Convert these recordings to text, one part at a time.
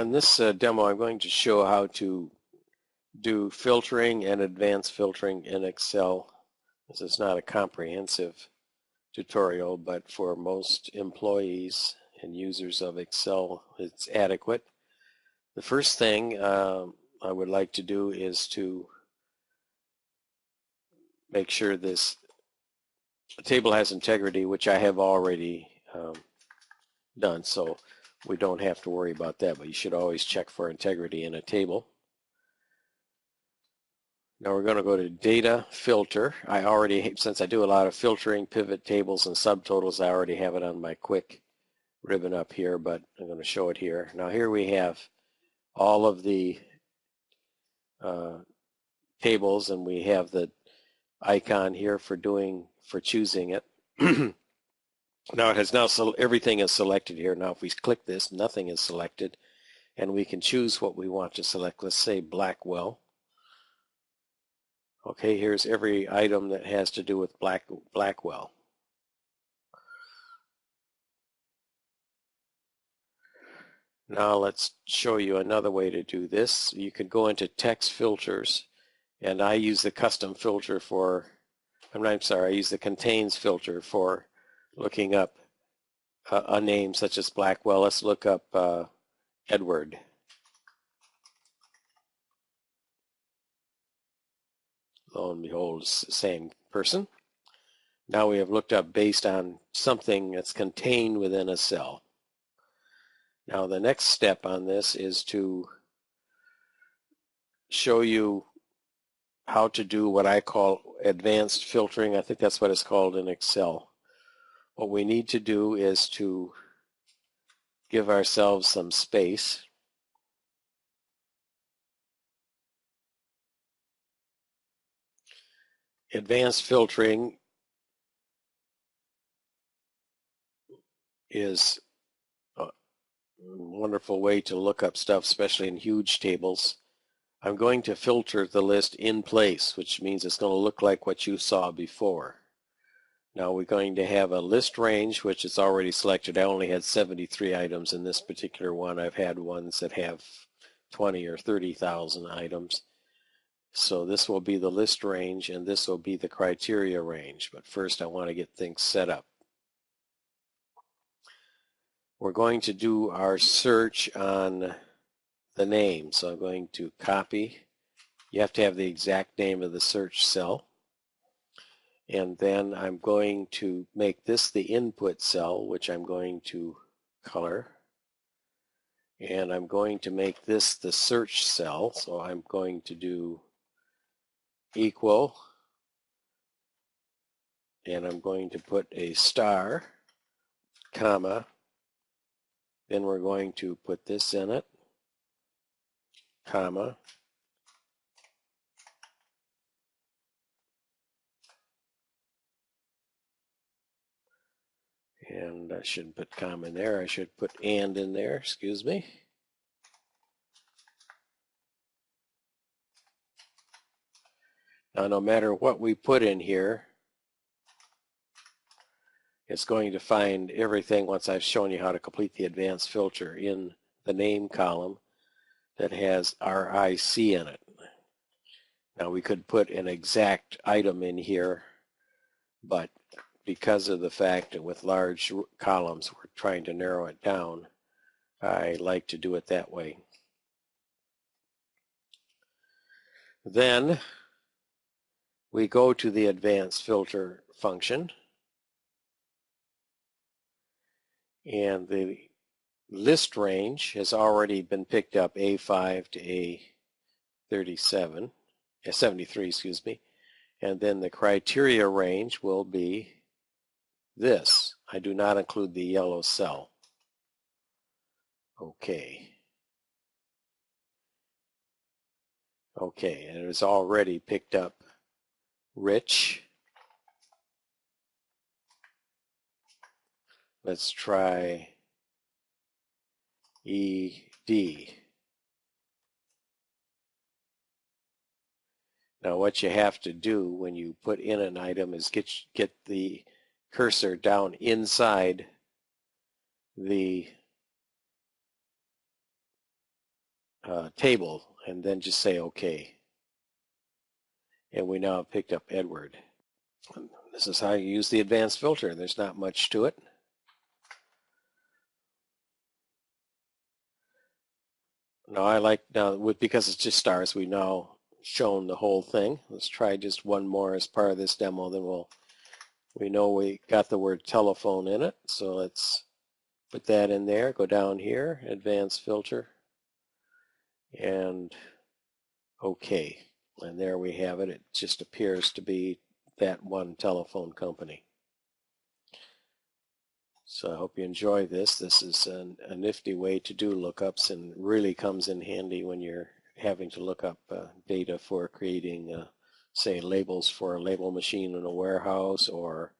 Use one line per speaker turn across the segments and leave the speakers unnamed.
On this demo, I'm going to show how to do filtering and advanced filtering in Excel. This is not a comprehensive tutorial, but for most employees and users of Excel, it's adequate. The first thing I would like to do is to make sure this table has integrity, which I have already done, so we don't have to worry about that, but you should always check for integrity in a table. Now we're going to go to Data, Filter. Since I do a lot of filtering, pivot tables, and subtotals, I already have it on my quick ribbon up here, but I'm going to show it here. Now here we have all of the tables, and we have the icon here for choosing it. Now everything is selected here. Now if we click this, nothing is selected, and we can choose what we want to select. Let's say Blackwell. Okay, here's every item that has to do with Blackwell. Now let's show you another way to do this. You can go into text filters, and I use the custom filter for, I use the contains filter for looking up a name such as Blackwell. Let's look up Edward. Lo and behold, it's the same person. Now we have looked up based on something that's contained within a cell. Now the next step on this is to show you how to do what I call advanced filtering. I think that's what it's called in Excel. What we need to do is to give ourselves some space. Advanced filtering is a wonderful way to look up stuff, especially in huge tables. I'm going to filter the list in place, which means it's going to look like what you saw before. Now we're going to have a list range, which is already selected. I only had 73 items in this particular one. I've had ones that have 20 or 30,000 items. So this will be the list range, and this will be the criteria range. But first I want to get things set up. We're going to do our search on the name. So I'm going to copy. You have to have the exact name of the search cell. And then I'm going to make this the input cell, which I'm going to color. And I'm going to make this the search cell. So I'm going to do equal, and I'm going to put a star, comma, then we're going to put this in it, comma, and I shouldn't put comma in there, I should put and in there, excuse me. Now no matter what we put in here, it's going to find everything once I've shown you how to complete the advanced filter in the name column that has RIC in it. Now we could put an exact item in here, but because of the fact that with large columns we're trying to narrow it down, I like to do it that way. Then we go to the advanced filter function, and the list range has already been picked up, A5 to A37, 73, excuse me, and then the criteria range will be this. I do not include the yellow cell. Okay. Okay, and it has already picked up Rich. Let's try ED. Now what you have to do when you put in an item is get the cursor down inside the table, and then just say OK. And we now have picked up Edward. This is how you use the advanced filter. There's not much to it. Now I like, because it's just stars, we've now shown the whole thing. Let's try just one more as part of this demo, then we know we got the word telephone in it. So let's put that in there, go down here, advanced filter, and OK. And there we have it. It just appears to be that one telephone company. So I hope you enjoy this. This is a nifty way to do lookups and really comes in handy when you're having to look up data for creating, say, labels for a label machine in a warehouse, or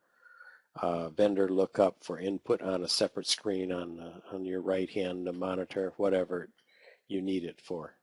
vendor lookup for input on a separate screen on your right-hand monitor, whatever you need it for.